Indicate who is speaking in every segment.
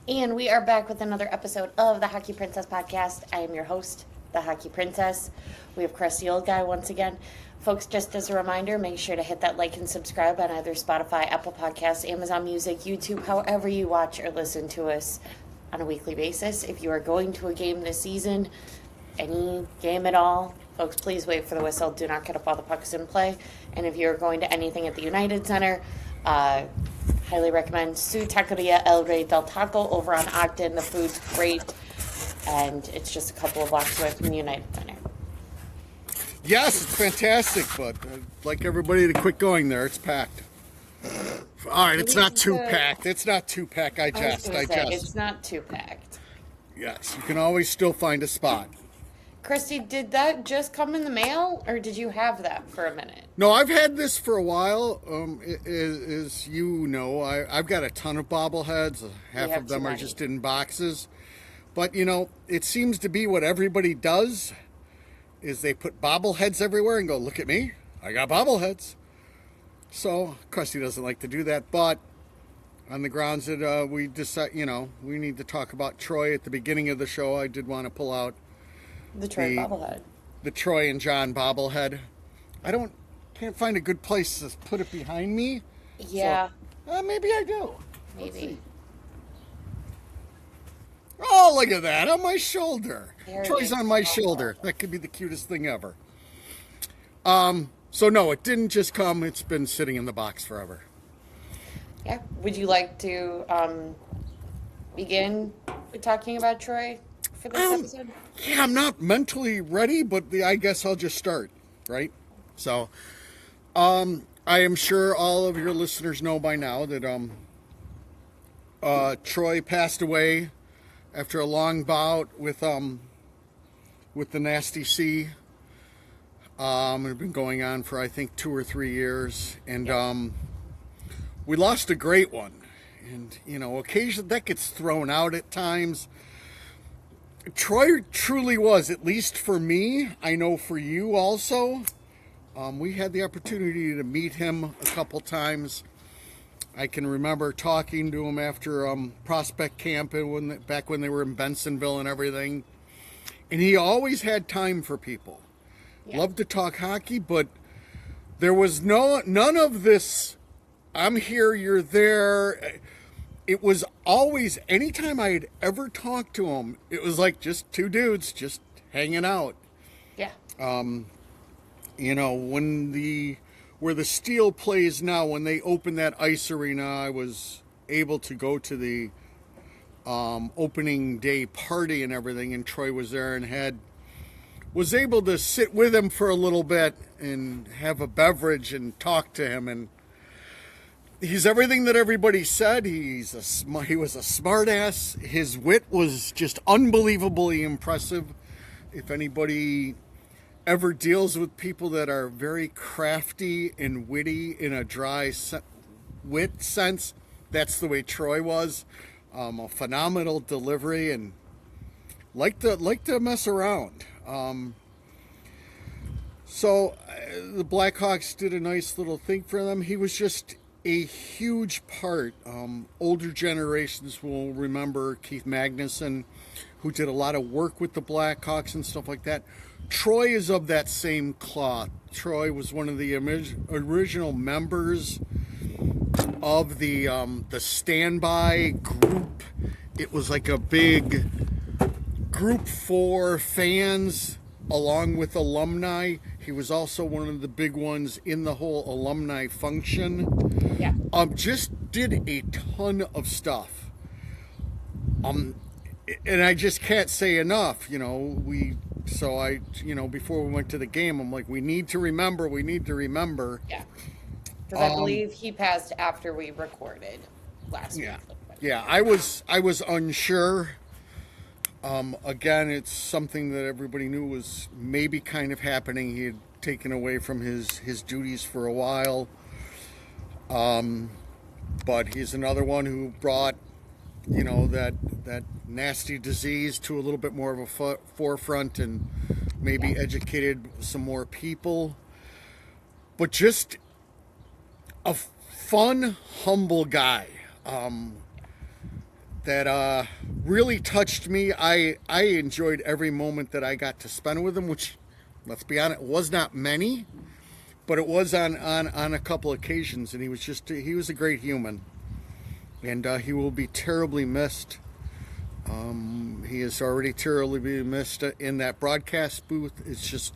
Speaker 1: And we are back with another episode of the Hockey Princess podcast. I am your host, the Hockey Princess. We have Chris, the old guy, once again. Folks, just as a reminder, make sure to hit that like and subscribe on either Spotify, Apple Podcasts, Amazon Music, YouTube, however you watch or listen to us on a weekly basis. If you are going to a game this season, any game at all, folks, please wait for the whistle. Do not get up while the puck is in play. And if you're going to anything at the United Center, highly recommend Su Taqueria El Rey del Taco over on Ogden. The food's great, and it's just a couple of blocks away from the United Center.
Speaker 2: Yes, it's fantastic, but I'd like everybody to quit going there. It's packed. All right, it's not too packed. It's not too packed. I jest.
Speaker 1: It's not too packed.
Speaker 2: Yes, you can always still find a spot.
Speaker 1: Christy, did that just come in the mail, or did you have that for a minute?
Speaker 2: No, I've had this for a while. As you know, I've got a ton of bobbleheads. Half of them are just in boxes. But, you know, it seems to be what everybody does is they put bobbleheads everywhere and go, look at me, I got bobbleheads. So, Christy doesn't like to do that, but on the grounds that we decide, we need to talk about Troy at the beginning of the show, I did want to pull out
Speaker 1: the Troy bobblehead.
Speaker 2: The Troy and John bobblehead. Can't find a good place to put it behind me.
Speaker 1: Yeah.
Speaker 2: So, maybe I do.
Speaker 1: Maybe.
Speaker 2: Oh, look at that, on my shoulder.
Speaker 1: There
Speaker 2: Troy's on my shoulder. That could be the cutest thing ever. So no, it didn't just come. It's been sitting in the box forever.
Speaker 1: Yeah. Would you like to begin with talking about Troy for this episode?
Speaker 2: Yeah, I'm not mentally ready, but I guess I'll just start, right? So, I am sure all of your listeners know by now that Troy passed away after a long bout with the Nasty C. It had been going on for, I think, 2 or 3 years. And we lost a great one. And, occasionally that gets thrown out at times. Troy truly was, at least for me, I know for you also. We had the opportunity to meet him a couple times. I can remember talking to him after prospect camp and back when they were in Bensonville and everything. And he always had time for people. Yeah. Loved to talk hockey, but there was none of this, I'm here, you're there. It was always, anytime I had ever talked to him, it was like just two dudes just hanging out.
Speaker 1: Yeah.
Speaker 2: Where the Steel plays now, when they opened that ice arena, I was able to go to the opening day party and everything, and Troy was there and was able to sit with him for a little bit and have a beverage and talk to him. And he's everything that everybody said. He was a smart ass. His wit was just unbelievably impressive. If anybody ever deals with people that are very crafty and witty in a dry wit sense, that's the way Troy was. A phenomenal delivery and liked to mess around. So the Blackhawks did a nice little thing for them. He was just a huge part. Older generations will remember Keith Magnuson, who did a lot of work with the Blackhawks and stuff like that. Troy is of that same cloth. Troy was one of the original members of the standby group. It was like a big group for fans along with alumni. He was also one of the big ones in the whole alumni function.
Speaker 1: Yeah.
Speaker 2: Just did a ton of stuff. And I just can't say enough, before we went to the game, I'm like, we need to remember.
Speaker 1: Yeah. Because I believe he passed after we recorded last week.
Speaker 2: Yeah, I was unsure. Again, it's something that everybody knew was maybe kind of happening. He had taken away from his duties for a while. But he's another one who brought, that nasty disease to a little bit more of a forefront and maybe educated some more people. But just a fun, humble guy. that really touched me. I enjoyed every moment that I got to spend with him, which, let's be honest, was not many, but it was on a couple occasions, and he was a great human, and he will be terribly missed. He is already terribly missed in that broadcast booth. It's just,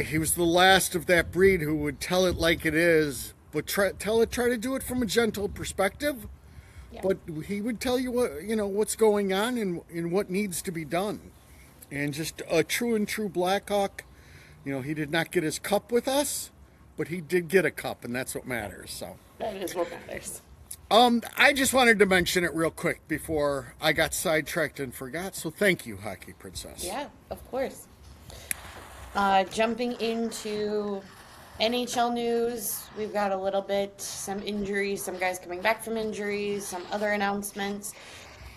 Speaker 2: he was the last of that breed who would tell it like it is, but try to do it from a gentle perspective.
Speaker 1: Yeah.
Speaker 2: But he would tell you what's going on and what needs to be done. And just a true Blackhawk. He did not get his cup with us, but he did get a cup, and that's what matters. So
Speaker 1: that is what matters.
Speaker 2: I just wanted to mention it real quick before I got sidetracked and forgot. So thank you, Hockey Princess.
Speaker 1: Yeah, of course. Jumping into NHL news, we've got a little bit, some injuries, some guys coming back from injuries, some other announcements.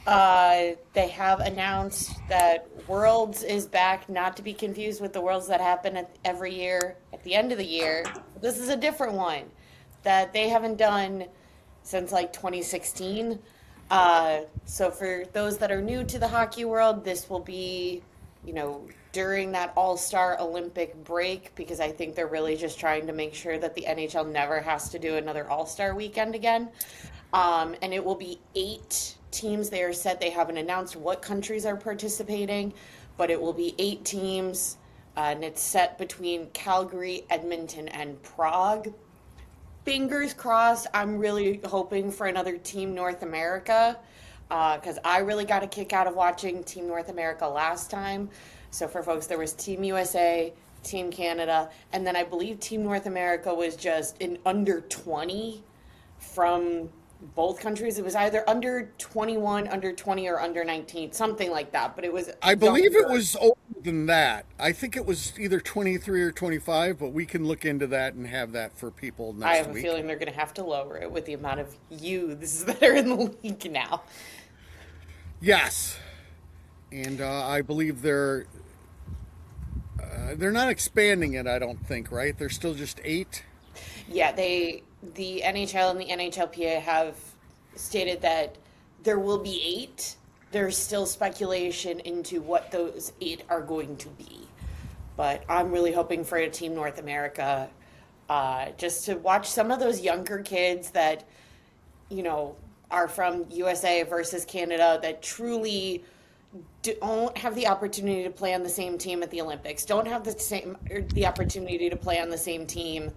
Speaker 1: They have announced that Worlds is back, not to be confused with the Worlds that happen every year at the end of the year. This is a different one that they haven't done since like 2016. So for those that are new to the hockey world, this will be, during that All-Star Olympic break, because I think they're really just trying to make sure that the NHL never has to do another All-Star weekend again. And it will be 8 teams. They haven't announced what countries are participating, but it will be 8 teams, and it's set between Calgary, Edmonton, and Prague. Fingers crossed. I'm really hoping for another Team North America, because I really got a kick out of watching Team North America last time. So for folks, there was Team USA, Team Canada, and then I believe Team North America was just an under 20 from both countries. It was either under 21, under 20, or under 19, something like that. But it was,
Speaker 2: I believe it was older than that. I think it was either 23 or 25, but we can look into that and have that for people next week.
Speaker 1: I have a feeling they're going to have to lower it with the amount of youths that are in the league now.
Speaker 2: Yes. And I believe they're not expanding it, I don't think, right? They're still just 8?
Speaker 1: Yeah, the NHL and the NHLPA have stated that there will be 8. There's still speculation into what those 8 are going to be. But I'm really hoping for a Team North America, just to watch some of those younger kids that, are from USA versus Canada that truly don't have the opportunity to play on the same team at the Olympics, don't have the opportunity to play on the same team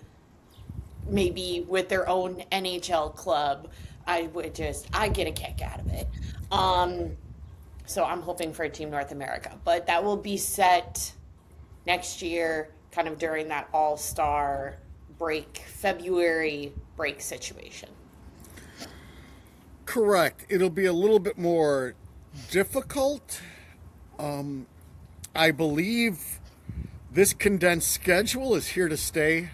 Speaker 1: maybe with their own NHL club. I get a kick out of it. So I'm hoping for a Team North America, but that will be set next year, kind of during that All-Star break, February break situation.
Speaker 2: Correct. It'll be a little bit more difficult. I believe this condensed schedule is here to stay.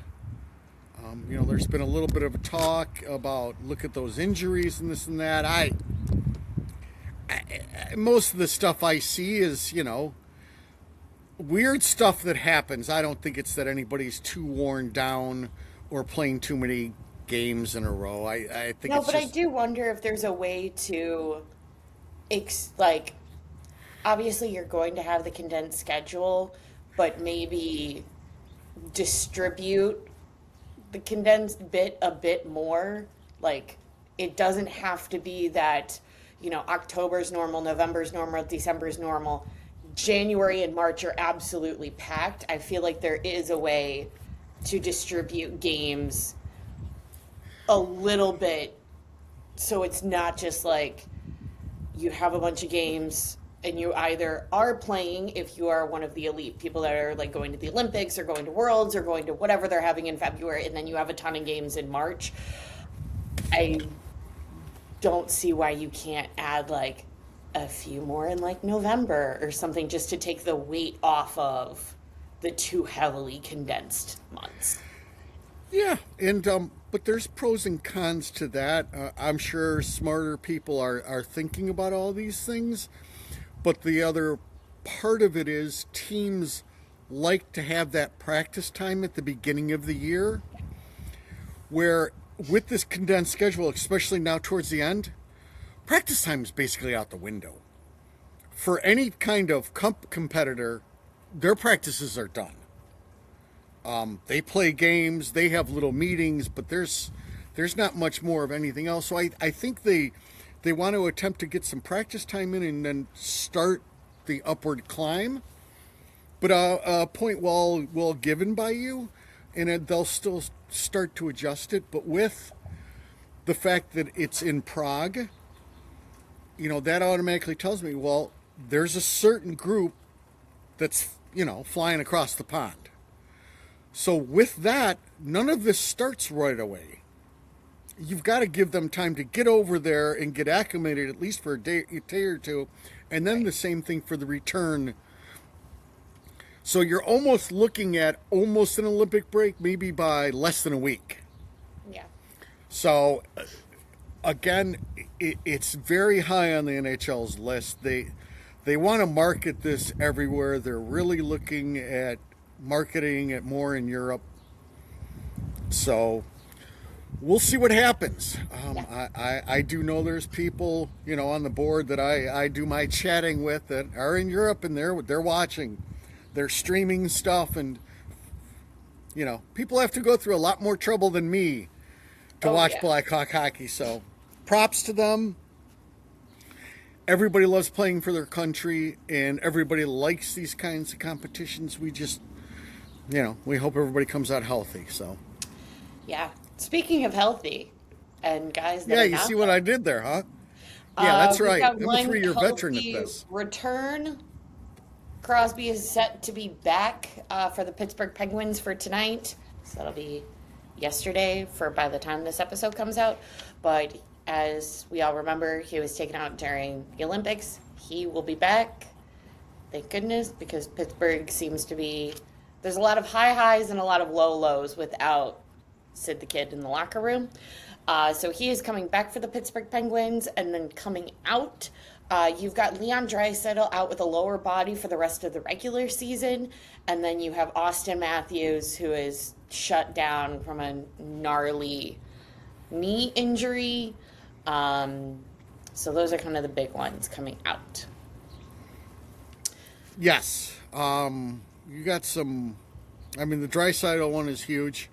Speaker 2: There's been a little bit of a talk about look at those injuries and this and that. I most of the stuff I see is, weird stuff that happens. I don't think it's that anybody's too worn down or playing too many games in a row. I think
Speaker 1: No,
Speaker 2: it's
Speaker 1: but
Speaker 2: just...
Speaker 1: I do wonder if there's a way to, obviously you're going to have the condensed schedule, but maybe distribute the condensed bit a bit more. Like, it doesn't have to be that, October's normal, November's normal, December's normal. January and March are absolutely packed. I feel like there is a way to distribute games a little bit, so it's not just like you have a bunch of games and you either are playing, if you are one of the elite people that are like going to the Olympics or going to Worlds or going to whatever they're having in February, and then you have a ton of games in March. I don't see why you can't add like a few more in like November or something, just to take the weight off of the too heavily condensed months.
Speaker 2: Yeah, and but there's pros and cons to that. I'm sure smarter people are thinking about all these things, but the other part of it is teams like to have that practice time at the beginning of the year, where with this condensed schedule, especially now towards the end, practice time is basically out the window. For any kind of competitor, their practices are done. They play games, they have little meetings, but there's not much more of anything else. So I think they want to attempt to get some practice time in and then start the upward climb. But a point well given by you, and they'll still start to adjust it. But with the fact that it's in Prague, that automatically tells me, well, there's a certain group that's, flying across the pond. So with that, none of this starts right away. You've got to give them time to get over there and get acclimated, at least for a day or two, and then the same thing for the return. So you're almost looking at almost an Olympic break, maybe by less than a week.
Speaker 1: Yeah.
Speaker 2: So again, it's very high on the NHL's list. They want to market this everywhere. They're really looking at marketing it more in Europe. So we'll see what happens. I do know there's people, on the board that I do my chatting with that are in Europe, and they're watching. They're streaming stuff, and, people have to go through a lot more trouble than me to watch Blackhawk hockey. So props to them. Everybody loves playing for their country, and everybody likes these kinds of competitions. We just, we hope everybody comes out healthy. So,
Speaker 1: yeah. Speaking of healthy, and guys that are
Speaker 2: you
Speaker 1: not
Speaker 2: see what I did there, huh? Yeah, that's right. I'm a 3-year veteran at this.
Speaker 1: Return. Crosby is set to be back for the Pittsburgh Penguins for tonight. So that'll be yesterday by the time this episode comes out. But as we all remember, he was taken out during the Olympics. He will be back. Thank goodness, because Pittsburgh seems to be... There's a lot of high highs and a lot of low lows without Sid the Kid in the locker room. So he is coming back for the Pittsburgh Penguins, and then coming out, you've got Leon Draisaitl out with a lower body for the rest of the regular season, and then you have Austin Matthews, who is shut down from a gnarly knee injury. So those are kind of the big ones coming out.
Speaker 2: Yes. You got some... the Draisaitl one is huge.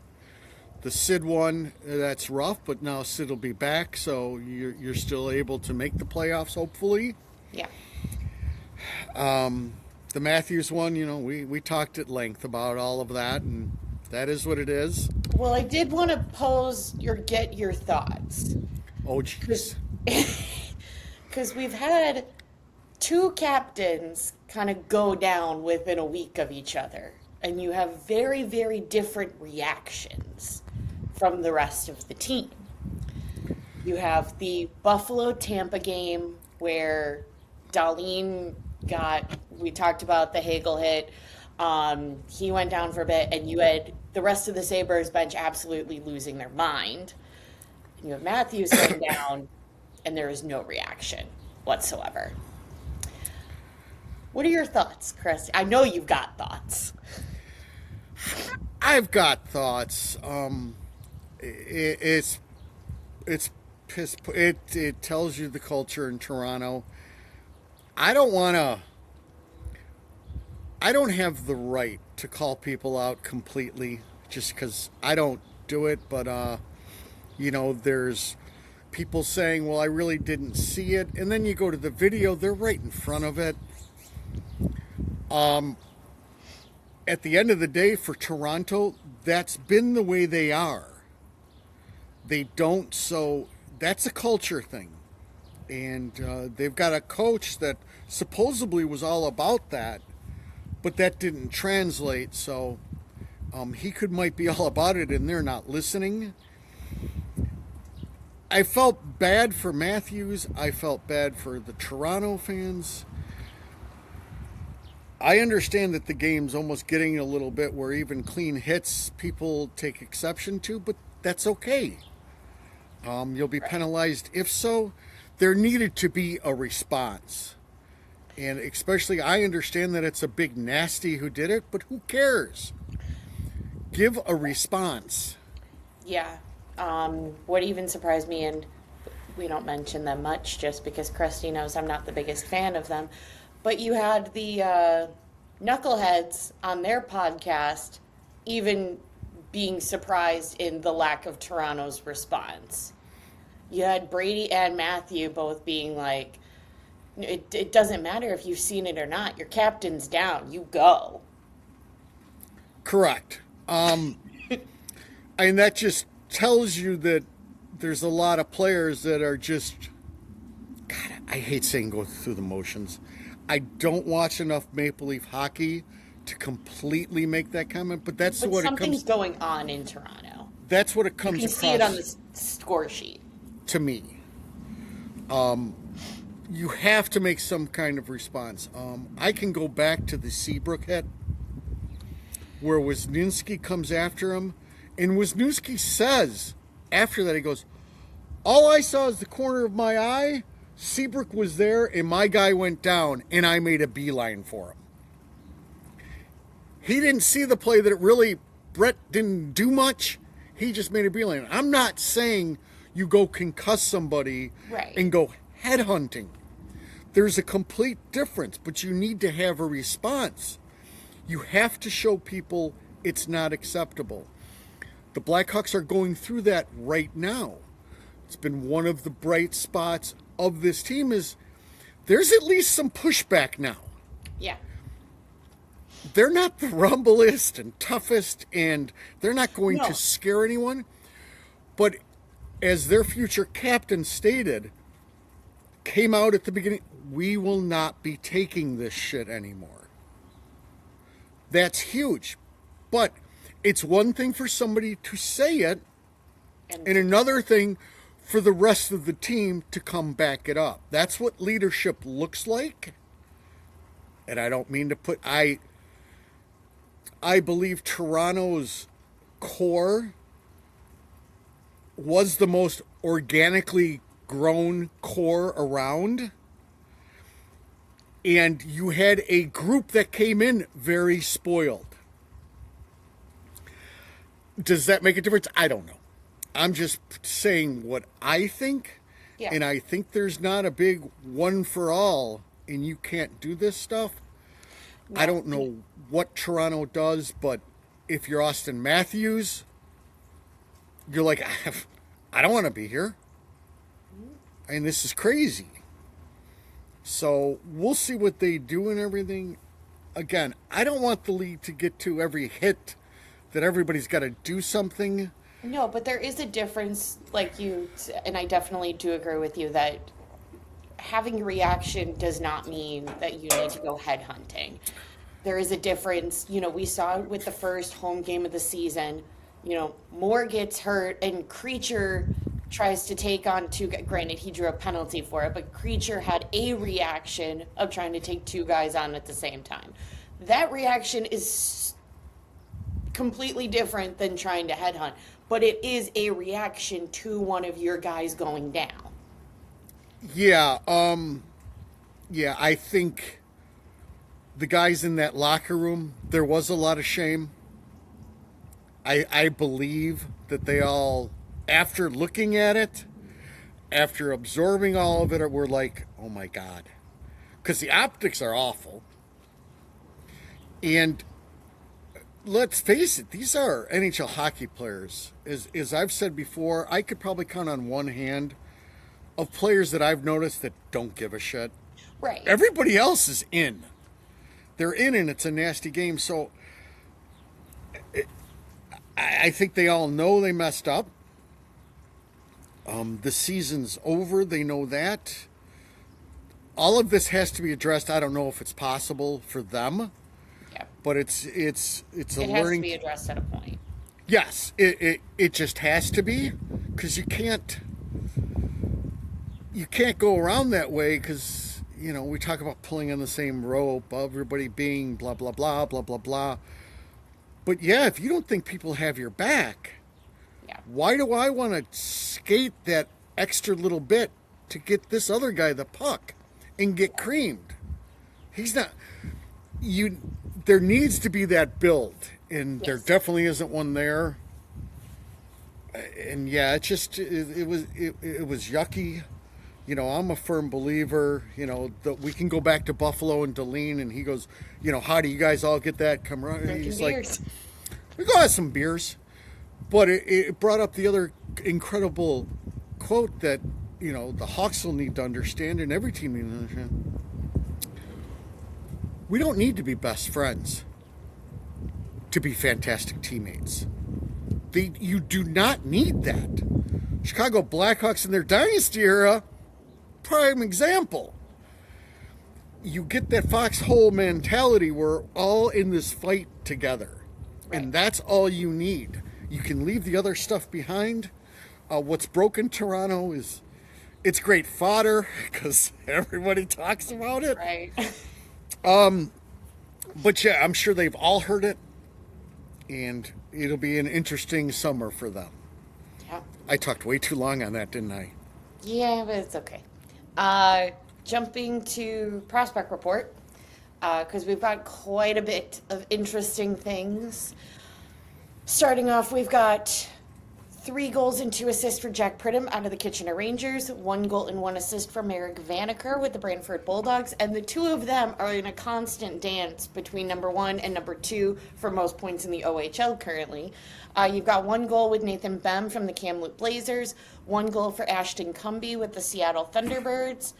Speaker 2: The Sid one, that's rough, but now Sid will be back, so you're still able to make the playoffs, hopefully.
Speaker 1: Yeah.
Speaker 2: The Matthews one, we talked at length about all of that, and that is what it is.
Speaker 1: Well, I did want to get your thoughts.
Speaker 2: Oh, jeez.
Speaker 1: Because we've had two captains kind of go down within a week of each other, and you have very, very different reactions from the rest of the team. You have the Buffalo-Tampa game where Dahlin we talked about the Hagel hit. He went down for a bit, and you had the rest of the Sabres bench absolutely losing their mind. And you have Matthews going down, and there is no reaction whatsoever. What are your thoughts, Chris? I know you've got thoughts.
Speaker 2: I've got thoughts. It tells you the culture in Toronto. I don't have the right to call people out completely just because I don't do it, but there's people saying, well, I really didn't see it, and then you go to the video, they're right in front of it. At the end of the day, for Toronto, that's been the way they are. They don't, so that's a culture thing. And they've got a coach that supposedly was all about that, but that didn't translate, so he might be all about it and they're not listening. I felt bad for Matthews. I felt bad for the Toronto fans. I understand that the game's almost getting a little bit where even clean hits people take exception to, but that's okay. You'll be penalized if so. There needed to be a response. And especially, I understand that it's a big nasty who did it, but who cares? Give a response.
Speaker 1: Yeah. What even surprised me, and we don't mention them much just because Krusty knows I'm not the biggest fan of them. But you had the Knuckleheads on their podcast even being surprised in the lack of Toronto's response. You had Brady and Matthew both being like, it doesn't matter if you've seen it or not. Your captain's down. You go.
Speaker 2: Correct. And that just tells you that there's a lot of players that are just, God, I hate saying go through the motions. I don't watch enough Maple Leaf hockey to completely make that comment, but that's
Speaker 1: But
Speaker 2: what it
Speaker 1: something's
Speaker 2: comes.
Speaker 1: going on in Toronto.
Speaker 2: That's what it comes
Speaker 1: You can
Speaker 2: across
Speaker 1: see it on the score sheet.
Speaker 2: to me. You have to make some kind of response. I can go back to the Seabrook hit where Wisniewski comes after him, and Wisniewski says after that, he goes, all I saw is the corner of my eye. Seabrook was there, and my guy went down, and I made a beeline for him. He didn't see the play that really, Brett didn't do much. He just made a beeline. I'm not saying you go concuss somebody and go headhunting. There's a complete difference, but you need to have a response. You have to show people it's not acceptable. The Blackhawks are going through that right now. It's been one of the bright spots of this team is there's at least some pushback now.
Speaker 1: Yeah.
Speaker 2: They're not the rumblest and toughest, and they're not going to scare anyone. But as their future captain stated, came out at the beginning, we will not be taking this shit anymore. That's huge. But it's one thing for somebody to say it, and another thing for the rest of the team to come back it up. That's what leadership looks like. And I don't mean to put... I believe Toronto's core was the most organically grown core around. And you had a group that came in very spoiled. Does that make a difference? I don't know. I'm just saying what I think.
Speaker 1: Yeah.
Speaker 2: And I think there's not a big one for all, and you can't do this stuff. No. I don't know what Toronto does, but if you're Austin Matthews, you're like, I don't want to be here. I mean, this is crazy. So we'll see what they do and everything. Again, I don't want the league to get to every hit that everybody's got to do something.
Speaker 1: No, but there is a difference, like you, and I definitely do agree with you that having a reaction does not mean that you need to go headhunting. There is a difference. You know, we saw with the first home game of the season, you know, Moore gets hurt and Creature tries to take on two guys. Granted, he drew a penalty for it, but Creature had a reaction of trying to take two guys on at the same time. That reaction is completely different than trying to headhunt, but it is a reaction to one of your guys going down.
Speaker 2: Yeah, I think the guys in that locker room, there was a lot of shame. I believe that they all, after looking at it, after absorbing all of it, were like, oh my God. Because the optics are awful. And let's face it, these are NHL hockey players. As I've said before, I could probably count on one hand of players that I've noticed that don't give a shit.
Speaker 1: Right.
Speaker 2: Everybody else is in. They're in, and it's a nasty game. So I think they all know they messed up. The season's over. They know that. All of this has to be addressed. I don't know if it's possible for them.
Speaker 1: Yeah.
Speaker 2: But it's a learning.
Speaker 1: It has to be addressed at a point.
Speaker 2: Yes, it just has to be, because you can't go around that way, because, you know, we talk about pulling on the same rope, everybody being blah, blah, blah, blah, blah, blah. But yeah, if you don't think people have your back, why do I want to skate that extra little bit to get this other guy the puck and get creamed? He's not... There needs to be that build, and there definitely isn't one there. and yeah, it was yucky. You know, I'm a firm believer. You know, that we can go back to Buffalo and Deline, and he goes, you know, how do you guys all get that camaraderie? He's
Speaker 1: beers.
Speaker 2: like, we go have some beers, but it brought up the other incredible quote that, you know, the Hawks will need to understand, and every team needs to understand. We don't need to be best friends to be fantastic teammates. You do not need that. Chicago Blackhawks in their dynasty era, prime example. You get that foxhole mentality. We're all in this fight together. Right. And that's all you need. You can leave the other stuff behind. What's broken Toronto is it's great fodder because everybody talks about it.
Speaker 1: Right.
Speaker 2: But yeah, I'm sure they've all heard it. And it'll be an interesting summer for them.
Speaker 1: Yeah.
Speaker 2: I talked way too long on that, didn't I?
Speaker 1: Yeah, but it's okay. Jumping to prospect report, because we've got quite a bit of interesting things. Starting off, we've got 3 goals and 2 assists for Jack Pridham out of the Kitchener Rangers, 1 goal and 1 assist for Merrick Vanaker with the Brantford Bulldogs, and the 2 of them are in a constant dance between number 1 and number 2 for most points in the OHL currently. You've got 1 goal with Nathan Bem from the Kamloops Blazers, 1 goal for Ashton Cumby with the Seattle Thunderbirds.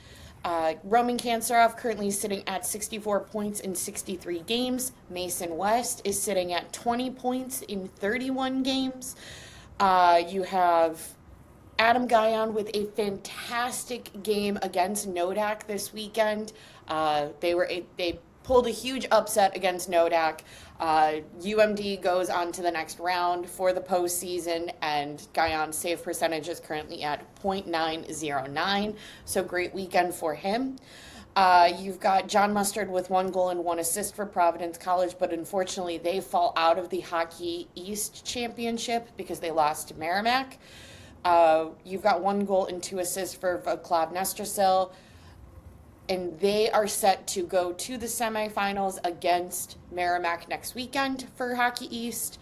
Speaker 1: Roman Kansaroff currently sitting at 64 points in 63 games. Mason West is sitting at 20 points in 31 games. You have Adam Guyon with a fantastic game against Nodak this weekend. They pulled a huge upset against Nodak. UMD goes on to the next round for the postseason, and Guyon's save percentage is currently at .909. So great weekend for him. You've got John Mustard with 1 goal and 1 assist for Providence College, but unfortunately they fall out of the Hockey East Championship because they lost to Merrimack. You've got 1 goal and 2 assists for Vaclav Nestrasil, and they are set to go to the semifinals against Merrimack next weekend for Hockey East.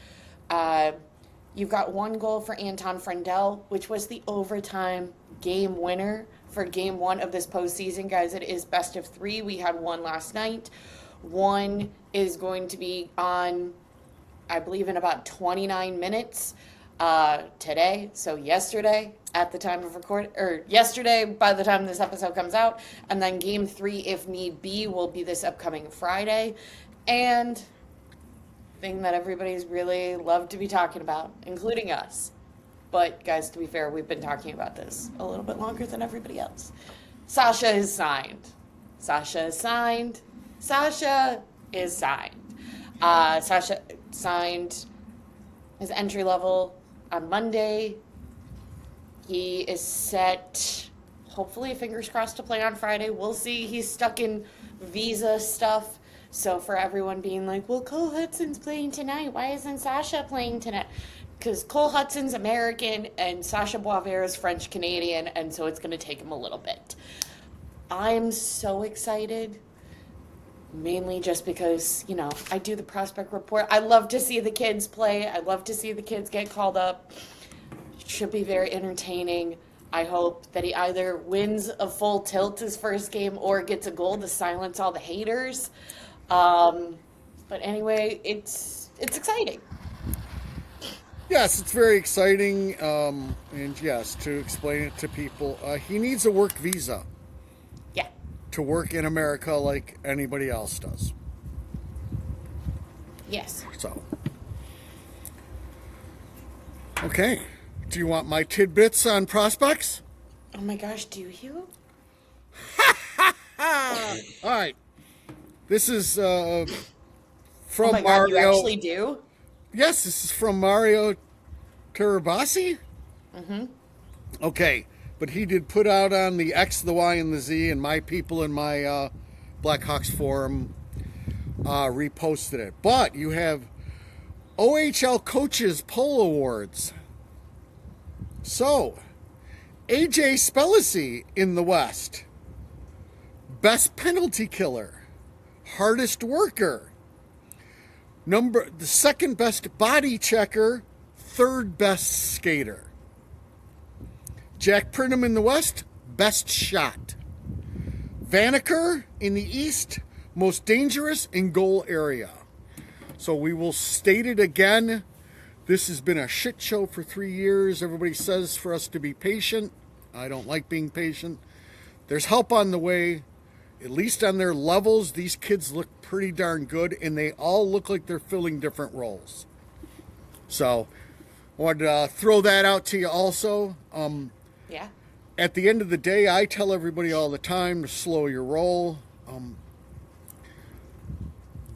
Speaker 1: You've got 1 goal for Anton Frendel, which was the overtime game winner for game 1 of this postseason. Guys, it is best of 3. We had 1 last night. 1 is going to be on, I believe, in about 29 minutes today. So yesterday at the time of yesterday by the time this episode comes out. And then game 3, if need be, will be this upcoming Friday. And thing that everybody's really loved to be talking about, including us. But, guys, to be fair, we've been talking about this a little bit longer than everybody else. Sasha is signed. Sasha signed his entry level on Monday. He is set, hopefully, fingers crossed, to play on Friday. We'll see. He's stuck in visa stuff. So for everyone being like, well, Cole Hudson's playing tonight. Why isn't Sasha playing tonight? Because Cole Hudson's American and Sasha Boisvert is French-Canadian, and so it's going to take him a little bit. I'm so excited, mainly just because, you know, I do the prospect report. I love to see the kids play. I love to see the kids get called up. It should be very entertaining. I hope that he either wins a full tilt his first game or gets a goal to silence all the haters. But anyway, it's exciting.
Speaker 2: Yes, it's very exciting. And yes, to explain it to people, he needs a work visa.
Speaker 1: Yeah.
Speaker 2: To work in America like anybody else does.
Speaker 1: Yes.
Speaker 2: So. Okay. Do you want my tidbits on prospects?
Speaker 1: Oh my gosh, do you?
Speaker 2: All right. This is from
Speaker 1: oh my
Speaker 2: Mario.
Speaker 1: God, you actually do?
Speaker 2: Yes, this is from Mario Terabasi.
Speaker 1: Mm-hmm.
Speaker 2: Okay, but he did put out on the X, the Y, and the Z, and my people in my Blackhawks forum reposted it. But you have OHL Coaches Poll Awards. So, AJ Spellacy in the West. Best penalty killer. Hardest worker. The second best body checker. third best skater. Jack Pridham in the West, best shot. Vaneker in the East, most dangerous in goal area. So we will state it again. This has been a shit show for 3 years. Everybody says for us to be patient. I don't like being patient. There's help on the way. At least on their levels, these kids look pretty darn good, and they all look like they're filling different roles. So I wanted to throw that out to you also.
Speaker 1: Yeah.
Speaker 2: At the end of the day, I tell everybody all the time to slow your roll.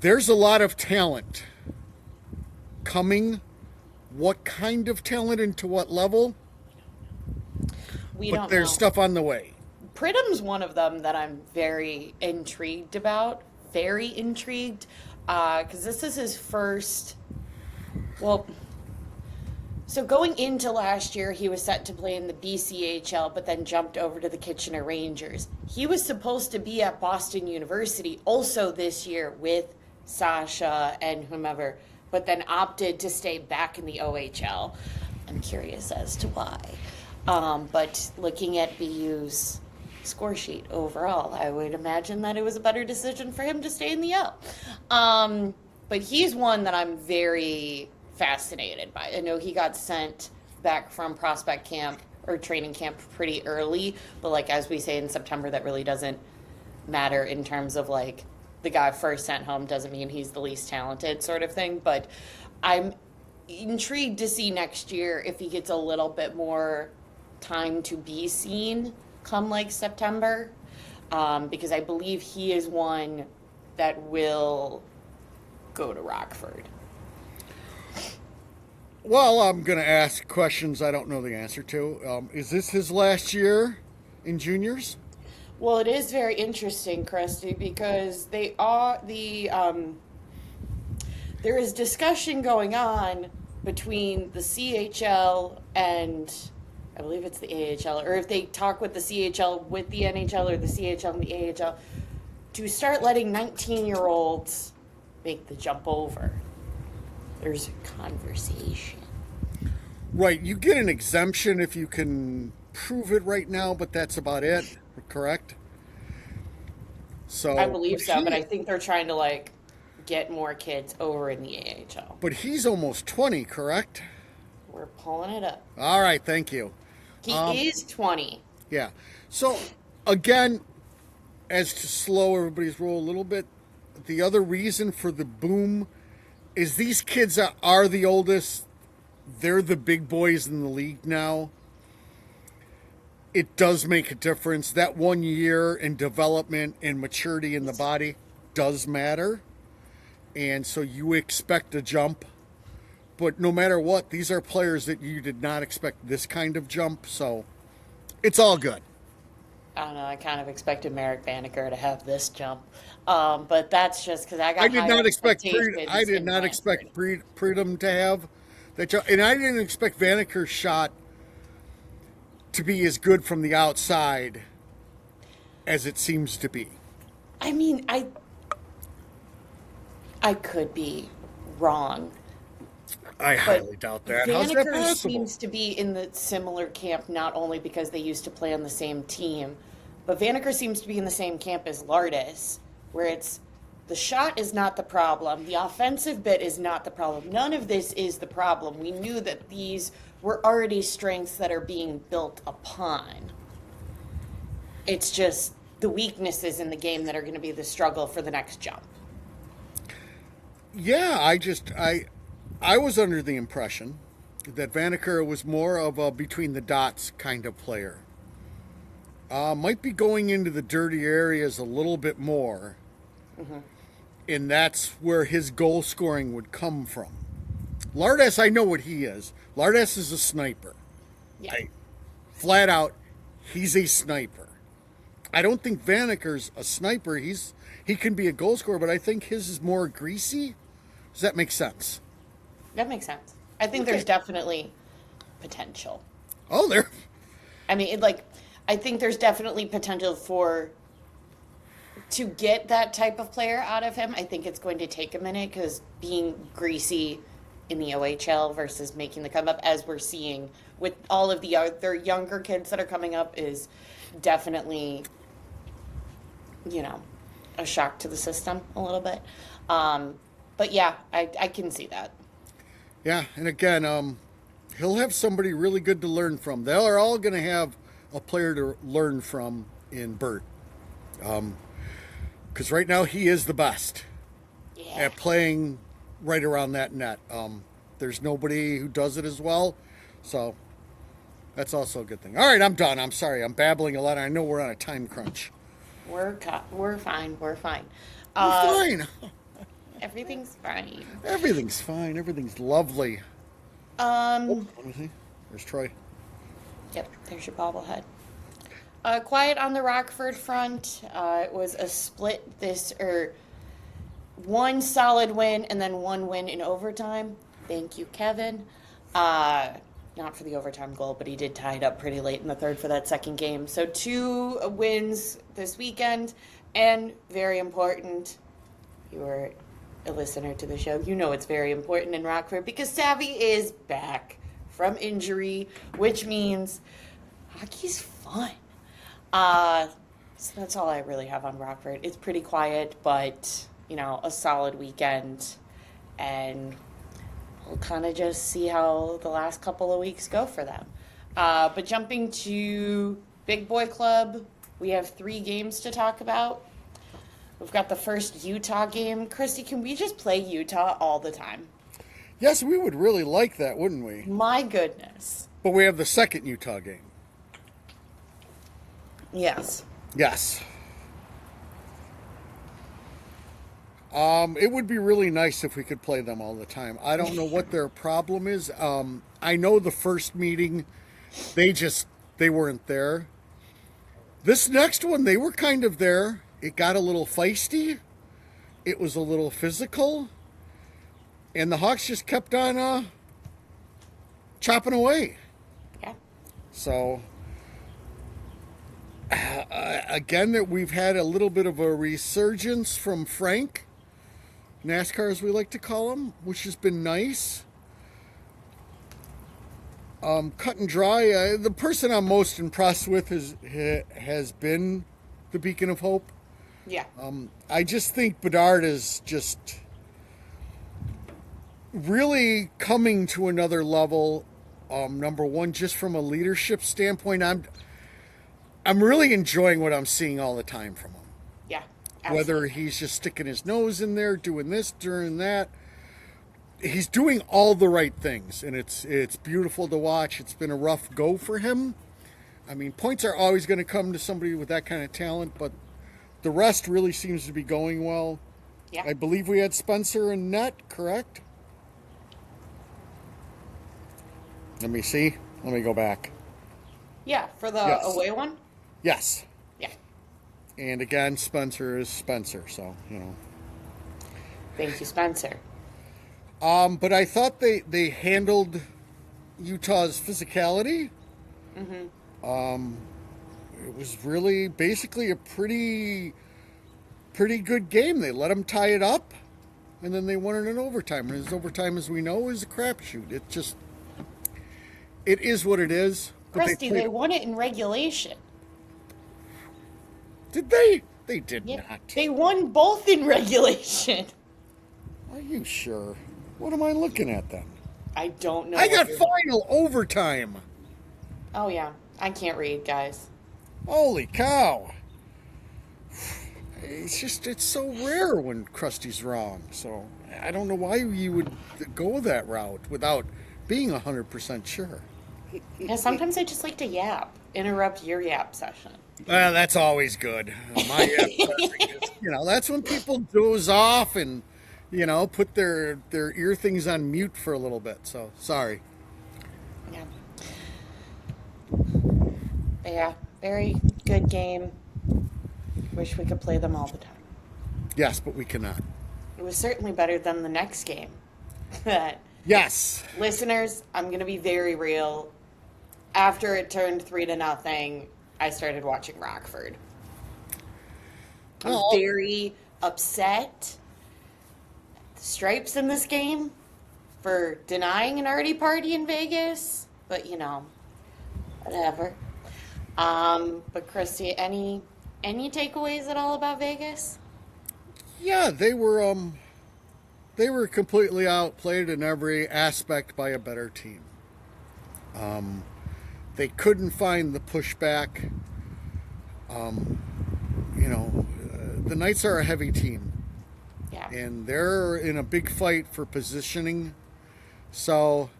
Speaker 2: There's a lot of talent coming. What kind of talent and to what level?
Speaker 1: We
Speaker 2: but
Speaker 1: don't
Speaker 2: there's
Speaker 1: know.
Speaker 2: stuff on the way.
Speaker 1: Pridham's one of them that I'm very intrigued about. Very intrigued. Because this is his first. Well, so going into last year, he was set to play in the BCHL, but then jumped over to the Kitchener Rangers. He was supposed to be at Boston University also this year with Sasha and whomever, but then opted to stay back in the OHL. I'm curious as to why. But looking at BU's score sheet overall, I would imagine that it was a better decision for him to stay in the L. But he's one that I'm very fascinated by. I know he got sent back from prospect camp or training camp pretty early, but like as we say in September, that really doesn't matter in terms of like the guy first sent home doesn't mean he's the least talented sort of thing. But I'm intrigued to see next year if he gets a little bit more time to be seen come like September, because I believe he is one that will go to Rockford.
Speaker 2: Well, I'm going to ask questions I don't know the answer to. Is this his last year in juniors?
Speaker 1: Well, it is very interesting, Krusty, because they are there is discussion going on between the CHL and I believe it's the AHL, or if they talk with the CHL with the NHL or the CHL and the AHL, to start letting 19-year-olds make the jump over. There's a conversation.
Speaker 2: Right, you get an exemption if you can prove it right now, but that's about it, correct? So
Speaker 1: I believe so, but I think they're trying to like get more kids over in the AHL.
Speaker 2: But he's almost 20, correct?
Speaker 1: We're pulling it up.
Speaker 2: All right, thank you.
Speaker 1: He is 20.
Speaker 2: Yeah. So, again, as to slow everybody's roll a little bit, the other reason for the boom is these kids are the oldest. They're the big boys in the league now. It does make a difference. That 1 year in development and maturity in the body does matter. And so you expect a jump. But no matter what, these are players that you did not expect this kind of jump. So it's all good.
Speaker 1: I don't know. I kind of expected Merrick Banneker to have this jump, but that's just because I got.
Speaker 2: I did not expect.
Speaker 1: expectations
Speaker 2: I did
Speaker 1: in
Speaker 2: not
Speaker 1: Brantford.
Speaker 2: expect Pridham to have that jump, and I didn't expect Vaneker's shot to be as good from the outside as it seems to be.
Speaker 1: I mean, I could be wrong.
Speaker 2: I highly doubt that. How's that
Speaker 1: Banneker
Speaker 2: possible?
Speaker 1: seems to be in the similar camp, not only because they used to play on the same team, but Banneker seems to be in the same camp as Lardis, where it's the shot is not the problem, the offensive bit is not the problem. None of this is the problem. We knew that these were already strengths that are being built upon. It's just the weaknesses in the game that are going to be the struggle for the next jump.
Speaker 2: Yeah, I was under the impression that Vaneker was more of a between the dots kind of player. Might be going into the dirty areas a little bit more. Mm-hmm. And that's where his goal scoring would come from. Lardis, I know what he is. Lardis is a sniper.
Speaker 1: Yeah.
Speaker 2: Flat out, he's a sniper. I don't think Vaneker's a sniper. He can be a goal scorer, but I think his is more greasy. Does that make sense?
Speaker 1: That makes sense. I think there's definitely potential.
Speaker 2: Oh, there.
Speaker 1: I mean, I think there's definitely potential to get that type of player out of him. I think it's going to take a minute because being greasy in the OHL versus making the come up, as we're seeing with all of the other younger kids that are coming up, is definitely, you know, a shock to the system a little bit. But yeah, I can see that.
Speaker 2: Yeah, and again, he'll have somebody really good to learn from. They are all going to have a player to learn from in Bert. Because right now he is the best at playing right around that net. There's nobody who does it as well, so that's also a good thing. All right, I'm done. I'm sorry, I'm babbling a lot. I know we're on a time crunch.
Speaker 1: We're fine. We're fine.
Speaker 2: We're fine.
Speaker 1: Everything's fine.
Speaker 2: Everything's fine. Everything's lovely. Let me see. There's Troy.
Speaker 1: Yep, there's your bobblehead. Quiet on the Rockford front. It was a split one solid win and then one win in overtime. Thank you, Kevin. Not for the overtime goal, but he did tie it up pretty late in the third for that second game. So 2 wins this weekend, and very important. You were a listener to the show. You know it's very important in Rockford because Savvy is back from injury, which means hockey's fun. So that's all I really have on Rockford. It's pretty quiet, but, a solid weekend. And we'll kind of just see how the last couple of weeks go for them. But jumping to Big Boy Club, we have 3 games to talk about. We've got the first Utah game. Christy, can we just play Utah all the time?
Speaker 2: Yes, we would really like that, wouldn't we?
Speaker 1: My goodness.
Speaker 2: But we have the second Utah game.
Speaker 1: Yes.
Speaker 2: Yes. It would be really nice if we could play them all the time. I don't know what their problem is. I know the first meeting, they weren't there. This next one, they were kind of there. It got a little feisty. It was a little physical. And the Hawks just kept on chopping away.
Speaker 1: Yeah.
Speaker 2: So, again, that we've had a little bit of a resurgence from Frank, NASCAR as we like to call him, which has been nice. Cut and dry. The person I'm most impressed with has been the beacon of hope.
Speaker 1: Yeah.
Speaker 2: I just think Bedard is just really coming to another level. Number one, just from a leadership standpoint, I'm really enjoying what I'm seeing all the time from him.
Speaker 1: Yeah. Absolutely.
Speaker 2: Whether he's just sticking his nose in there, doing this, doing that, he's doing all the right things, and it's beautiful to watch. It's been a rough go for him. I mean, points are always going to come to somebody with that kind of talent, but the rest really seems to be going well.
Speaker 1: Yeah.
Speaker 2: I believe we had Spencer in net, correct? Let me see. Let me go back.
Speaker 1: Yeah, for the
Speaker 2: Yes.
Speaker 1: away one?
Speaker 2: Yes.
Speaker 1: Yeah.
Speaker 2: And again, Spencer is Spencer, so,
Speaker 1: Thank you, Spencer.
Speaker 2: But I thought they handled Utah's physicality. Mm-hmm. It was really basically a pretty good game. They let them tie it up, and then they won it in overtime. And as overtime, as we know, is a crapshoot. It is what it is.
Speaker 1: Christy, they won it in regulation.
Speaker 2: Did they? They did
Speaker 1: Yeah.
Speaker 2: not.
Speaker 1: They won both in regulation.
Speaker 2: Are you sure? What am I looking at then?
Speaker 1: I don't know.
Speaker 2: I got final overtime.
Speaker 1: Oh, yeah. I can't read, guys.
Speaker 2: Holy cow. It's so rare when Krusty's wrong. So I don't know why you would go that route without being 100% sure.
Speaker 1: Yeah, sometimes I just like to yap, interrupt your yap session.
Speaker 2: Well, that's always good. My that's when people doze off and, put their ear things on mute for a little bit. So, sorry.
Speaker 1: Yeah. But yeah, very good game. Wish we could play them all the time.
Speaker 2: Yes, but we cannot.
Speaker 1: It was certainly better than the next game.
Speaker 2: Yes.
Speaker 1: Listeners, I'm going to be very real. After it turned 3-0, I started watching Rockford. I'm very upset. The Stripes in this game, for denying an arty party in Vegas, but whatever. But Christy, any takeaways at all about Vegas?
Speaker 2: Yeah, they were completely outplayed in every aspect by a better team. They couldn't find the pushback. The Knights are a heavy team.
Speaker 1: Yeah.
Speaker 2: And they're in a big fight for positioning. So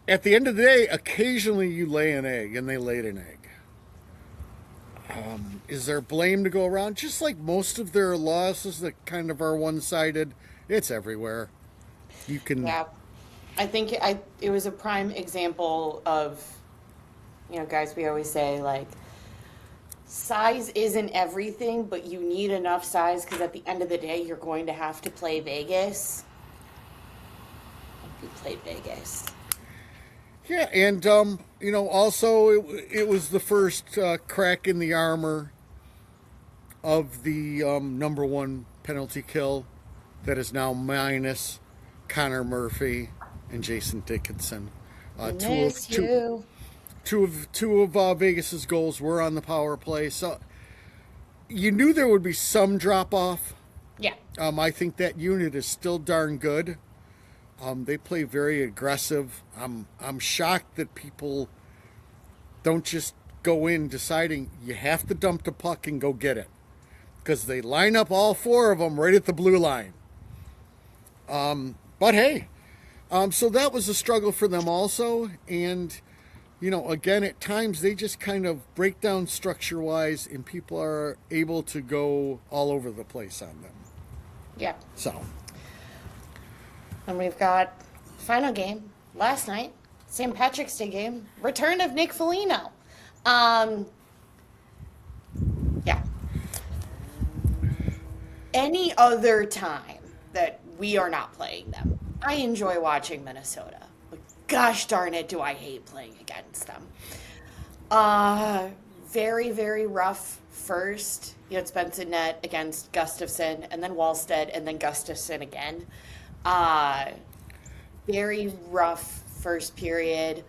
Speaker 2: at the end of the day, occasionally you lay an egg, and they laid an egg. Is there blame to go around? Just like most of their losses that kind of are one-sided, it's everywhere. You can...
Speaker 1: Yeah. I think it was a prime example of, guys, we always say, like, size isn't everything, but you need enough size because at the end of the day, you're going to have to play Vegas. You played Vegas.
Speaker 2: Yeah, and, also it was the first crack in the armor of the number one penalty kill that is now minus Connor Murphy and Jason Dickinson. Two of Vegas's goals were on the power play, so you knew there would be some drop off.
Speaker 1: Yeah.
Speaker 2: I think that unit is still darn good. They play very aggressive. I'm shocked that people don't just go in deciding you have to dump the puck and go get it, because they line up all four of them right at the blue line. But hey, so that was a struggle for them also, and again, at times they just kind of break down structure-wise, and people are able to go all over the place on them.
Speaker 1: Yeah.
Speaker 2: So.
Speaker 1: And we've got final game last night, St. Patrick's Day game, return of Nick Foligno. Yeah. Any other time that we are not playing them, I enjoy watching Minnesota. But gosh darn it, do I hate playing against them. Very, very rough first. You had Spencer Net against Gustafsson, and then Wallstead, and then Gustafsson again. Very rough first period,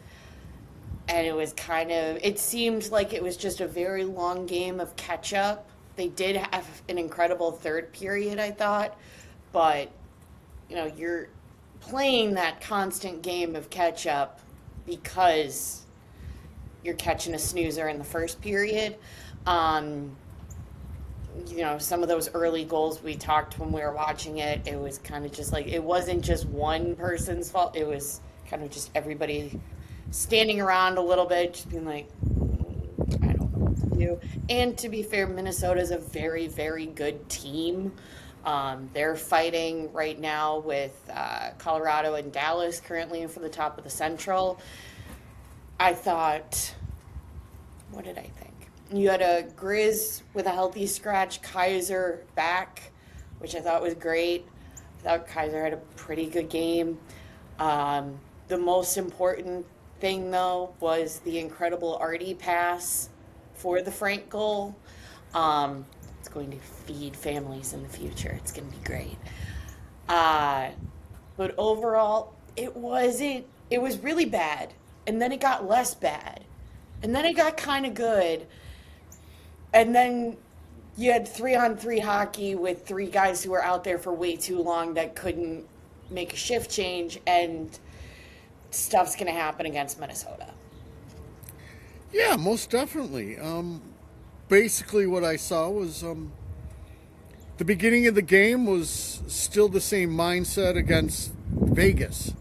Speaker 1: and it seemed like it was just a very long game of catch up. They did have an incredible third period, I thought, but you're playing that constant game of catch up because you're catching a snoozer in the first period. Some of those early goals we talked when we were watching it, it was kind of just like, it wasn't just one person's fault. It was kind of just everybody standing around a little bit, just being like, I don't know what to do. And to be fair, Minnesota's a very, very good team. They're fighting right now with Colorado and Dallas currently for the top of the Central. I thought, what did I think? You had a Grizz with a healthy scratch, Kaiser back, which I thought was great. I thought Kaiser had a pretty good game. The most important thing, though, was the incredible Artie pass for the Frank goal. It's going to feed families in the future. It's going to be great. But overall, it was really bad. And then it got less bad. And then it got kind of good. And then you had 3-on-3 hockey with three guys who were out there for way too long that couldn't make a shift change, and stuff's going to happen against Minnesota.
Speaker 2: Yeah, most definitely. Basically what I saw was the beginning of the game was still the same mindset against Vegas.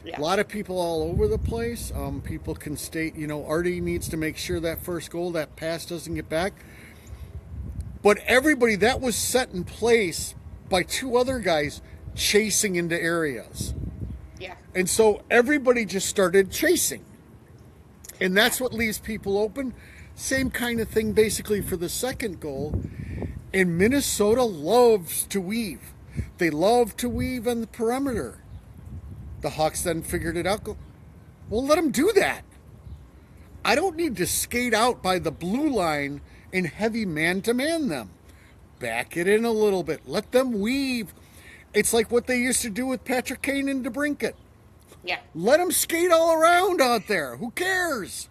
Speaker 1: Yeah.
Speaker 2: A lot of people all over the place. People can state, Artie needs to make sure that first goal, that pass doesn't get back. But everybody, that was set in place by two other guys chasing into areas.
Speaker 1: Yeah.
Speaker 2: And so everybody just started chasing. And that's what leaves people open. Same kind of thing basically for the second goal. And Minnesota loves to weave. They love to weave on the perimeter. The Hawks then figured it out. Well, let them do that. I don't need to skate out by the blue line and heavy man-to-man them. Back it in a little bit. Let them weave. It's like what they used to do with Patrick Kane and DeBrincat.
Speaker 1: Yeah.
Speaker 2: Let them skate all around out there. Who cares?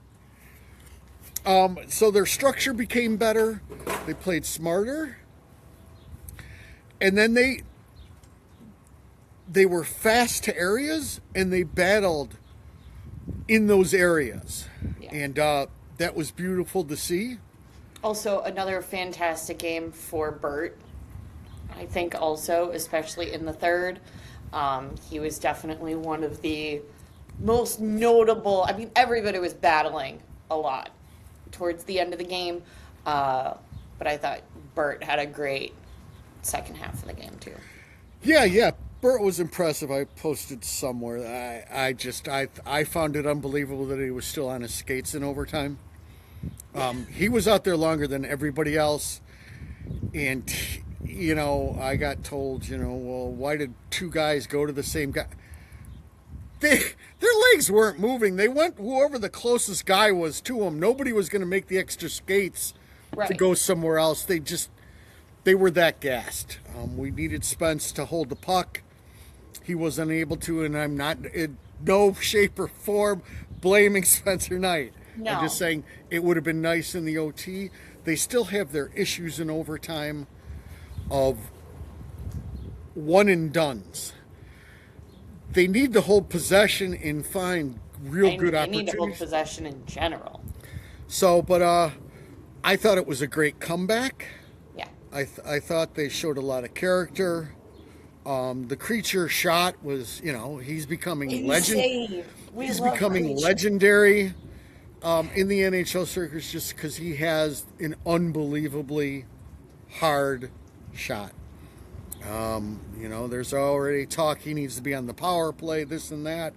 Speaker 2: So their structure became better. They played smarter. And then they were fast to areas, and they battled in those areas.
Speaker 1: Yeah.
Speaker 2: And that was beautiful to see.
Speaker 1: Also, another fantastic game for Bert. I think also, especially in the third, he was definitely one of the most notable. I mean, everybody was battling a lot towards the end of the game, but I thought Bert had a great second half of the game too.
Speaker 2: Yeah. Bert was impressive. I posted somewhere. I found it unbelievable that he was still on his skates in overtime. He was out there longer than everybody else, and I got told, well, why did two guys go to the same guy? Their legs weren't moving. They went whoever the closest guy was to them. Nobody was going to make the extra skates to go somewhere else. They were that gassed. We needed Spence to hold the puck. He was unable to, and I'm not in no shape or form blaming Spencer Knight.
Speaker 1: No.
Speaker 2: I'm just saying it would have been nice in the OT. They still have their issues in overtime of one and dones. They need to hold possession and find real good opportunities. They need to hold
Speaker 1: possession in general.
Speaker 2: So, but I thought it was a great comeback.
Speaker 1: Yeah.
Speaker 2: I thought they showed a lot of character. The creature shot was, he's becoming legend. He's becoming legendary in the NHL circus just because he has an unbelievably hard shot. There's already talk he needs to be on the power play, this and that.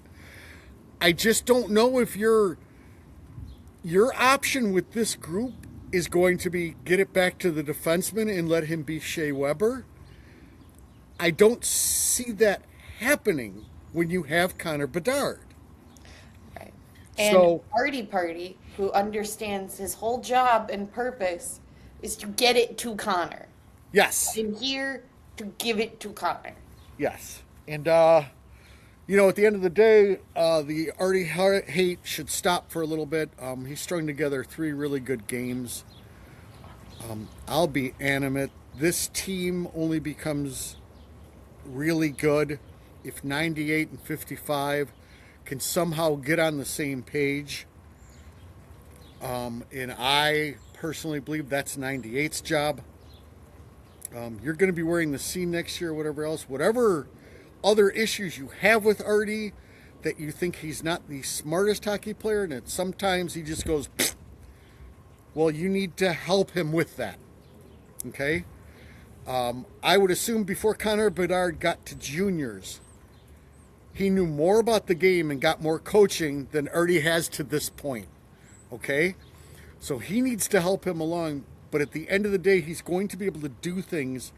Speaker 2: I just don't know if your option with this group is going to be get it back to the defenseman and let him be Shea Weber. I don't see that happening when you have Connor Bedard.
Speaker 1: Right. And Artie Party, who understands his whole job and purpose, is to get it to Connor.
Speaker 2: Yes.
Speaker 1: I'm here to give it to Connor.
Speaker 2: Yes. And, at the end of the day, the Artie hate should stop for a little bit. He's strung together 3 really good games. I'll be animate. This team only becomes really good if 98 and 55 can somehow get on the same page. And I personally believe that's 98's job. You're going to be wearing the C next year or whatever else. Whatever other issues you have with Artie, that you think he's not the smartest hockey player, and that sometimes he just goes, well, you need to help him with that. Okay? I would assume before Connor Bedard got to juniors, he knew more about the game and got more coaching than Artie has to this point. Okay? So he needs to help him along, but at the end of the day, he's going to be able to do things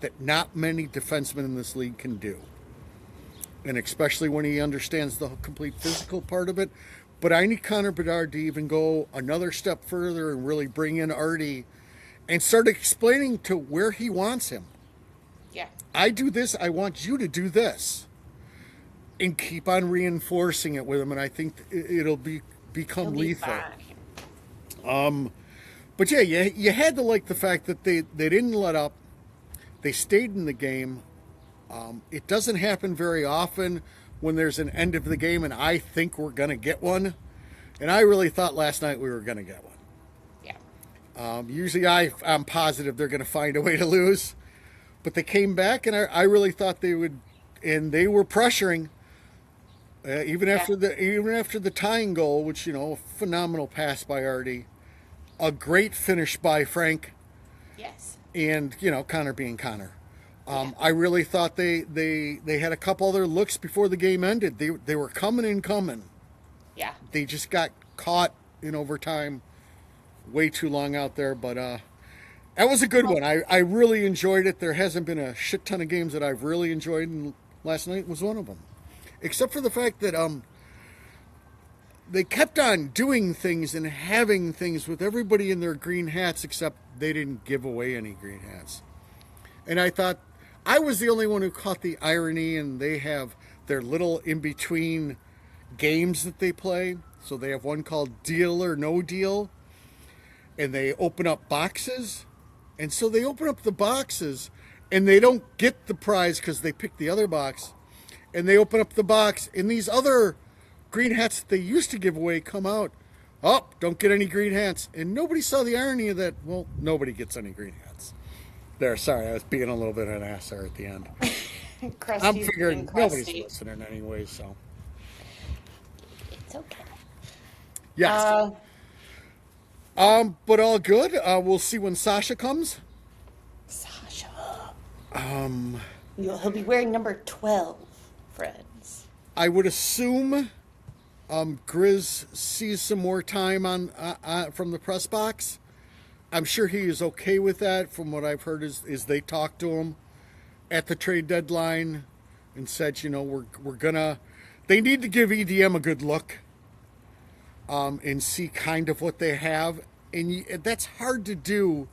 Speaker 2: that not many defensemen in this league can do. And especially when he understands the complete physical part of it. But I need Connor Bedard to even go another step further and really bring in Artie and start explaining to where he wants him.
Speaker 1: Yeah.
Speaker 2: I do this, I want you to do this. And keep on reinforcing it with him, and I think it'll become lethal. But yeah, you had to like the fact that they didn't let up. They stayed in the game. It doesn't happen very often when there's an end of the game, and I think we're going to get one. And I really thought last night we were going to get one.
Speaker 1: Yeah.
Speaker 2: Usually I'm positive they're going to find a way to lose. But they came back, and I really thought they would, and they were pressuring. Even after the tying goal, which, a phenomenal pass by Artie. A great finish by Frank.
Speaker 1: Yes.
Speaker 2: And, Connor being Connor. I really thought they had a couple other looks before the game ended. They were coming.
Speaker 1: Yeah.
Speaker 2: They just got caught in overtime way too long out there. But that was a good one. I really enjoyed it. There hasn't been a shit ton of games that I've really enjoyed, and last night was one of them. Except for the fact that they kept on doing things and having things with everybody in their green hats, except they didn't give away any green hats. And I thought I was the only one who caught the irony, and they have their little in-between games that they play. So they have one called Deal or No Deal, and they open up boxes. And so they open up the boxes, and they don't get the prize because they picked the other box. And they open up the box, and these other green hats that they used to give away come out. Oh, don't get any green hats. And nobody saw the irony of that. Well, nobody gets any green hats. There, sorry, I was being a little bit of an ass there at the end. I'm figuring nobody's listening anyway, so.
Speaker 1: It's okay.
Speaker 2: Yes. But all good. We'll see when Sasha comes.
Speaker 1: Sasha. He'll be wearing number 12, friends.
Speaker 2: I would assume Grizz sees some more time on from the press box. I'm sure he is okay with that. From what I've heard is they talked to him at the trade deadline and said, we're gonna. They need to give EDM a good look and see kind of what they have, and that's hard to do.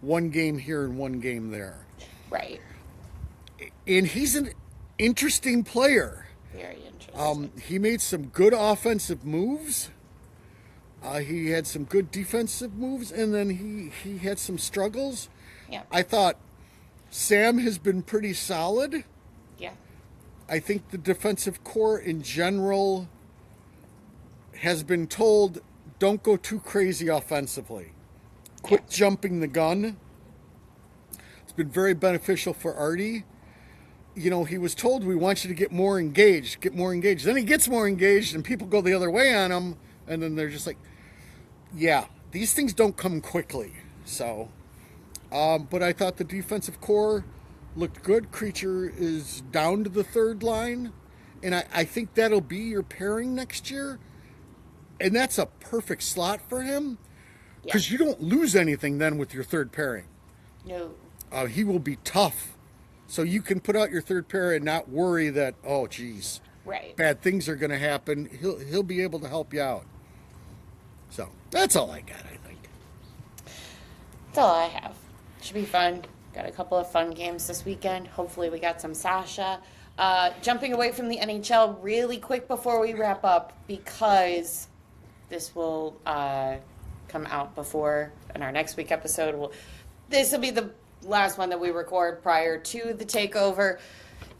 Speaker 2: One game here and one game there.
Speaker 1: Right.
Speaker 2: And he's an interesting player.
Speaker 1: Very interesting.
Speaker 2: He made some good offensive moves. He had some good defensive moves, and then he had some struggles.
Speaker 1: Yeah.
Speaker 2: I thought Sam has been pretty solid.
Speaker 1: Yeah.
Speaker 2: I think the defensive core in general has been told, don't go too crazy offensively. Quit jumping the gun. It's been very beneficial for Artie. He was told, we want you to get more engaged. Then he gets more engaged, and people go the other way on him, and then they're just like, yeah, these things don't come quickly. So, but I thought the defensive core looked good. Creature is down to the third line, and I think that'll be your pairing next year. And that's a perfect slot for him, because you don't lose anything then with your third pairing.
Speaker 1: No.
Speaker 2: He will be tough. So you can put out your third pair and not worry that, oh, geez,
Speaker 1: right,
Speaker 2: bad things are going to happen. He'll be able to help you out. So that's all I got, I think.
Speaker 1: That's all I have. Should be fun. Got a couple of fun games this weekend. Hopefully we got some Sasha. Jumping away from the NHL really quick before we wrap up, because this will come out before in our next week episode. This will be the last one that we record prior to the takeover.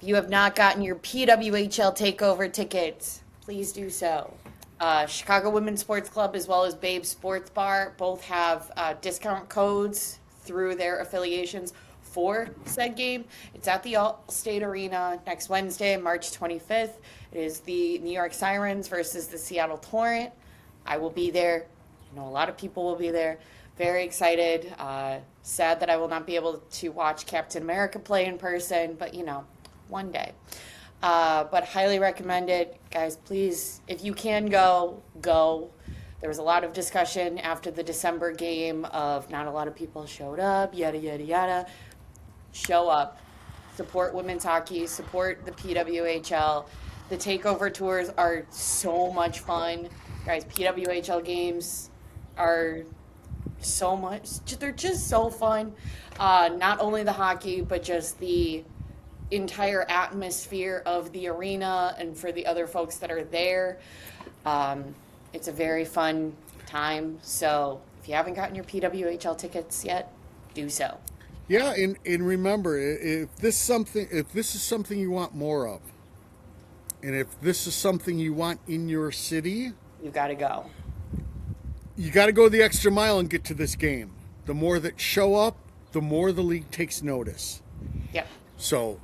Speaker 1: If you have not gotten your PWHL takeover tickets, please do so. Chicago Women's Sports Club as well as Babe Sports Bar both have discount codes through their affiliations for said game. It's at the Allstate Arena next Wednesday, March 25th. It is the New York Sirens versus the Seattle Torrent. I will be there. A lot of people will be there. Very excited. Sad that I will not be able to watch Captain America play in person, but one day. But highly recommend it. Guys, please, if you can go. There was a lot of discussion after the December game of not a lot of people showed up, yada, yada, yada. Show up. Support women's hockey. Support the PWHL. The takeover tours are so much fun. Guys, PWHL games are so much. They're just so fun. Not only the hockey, but just the entire atmosphere of the arena and for the other folks that are there. It's a very fun time. So if you haven't gotten your PWHL tickets yet, do so.
Speaker 2: Yeah, and remember, if this is something you want more of, and if this is something you want in your city,
Speaker 1: you got to go.
Speaker 2: You got to go the extra mile and get to this game. The more that show up, the more the league takes notice.
Speaker 1: Yep.
Speaker 2: So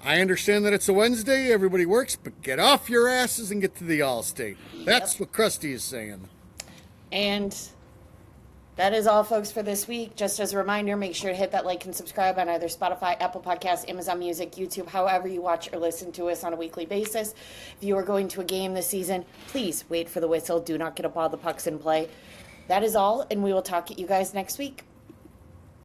Speaker 2: I understand that it's a Wednesday, everybody works, but get off your asses and get to the Allstate. That's what Krusty is saying.
Speaker 1: And that is all, folks, for this week. Just as a reminder, make sure to hit that like and subscribe on either Spotify, Apple Podcasts, Amazon Music, YouTube, however you watch or listen to us on a weekly basis. If you are going to a game this season, please wait for the whistle. Do not get up all the pucks in play. That is all, and we will talk at you guys next week.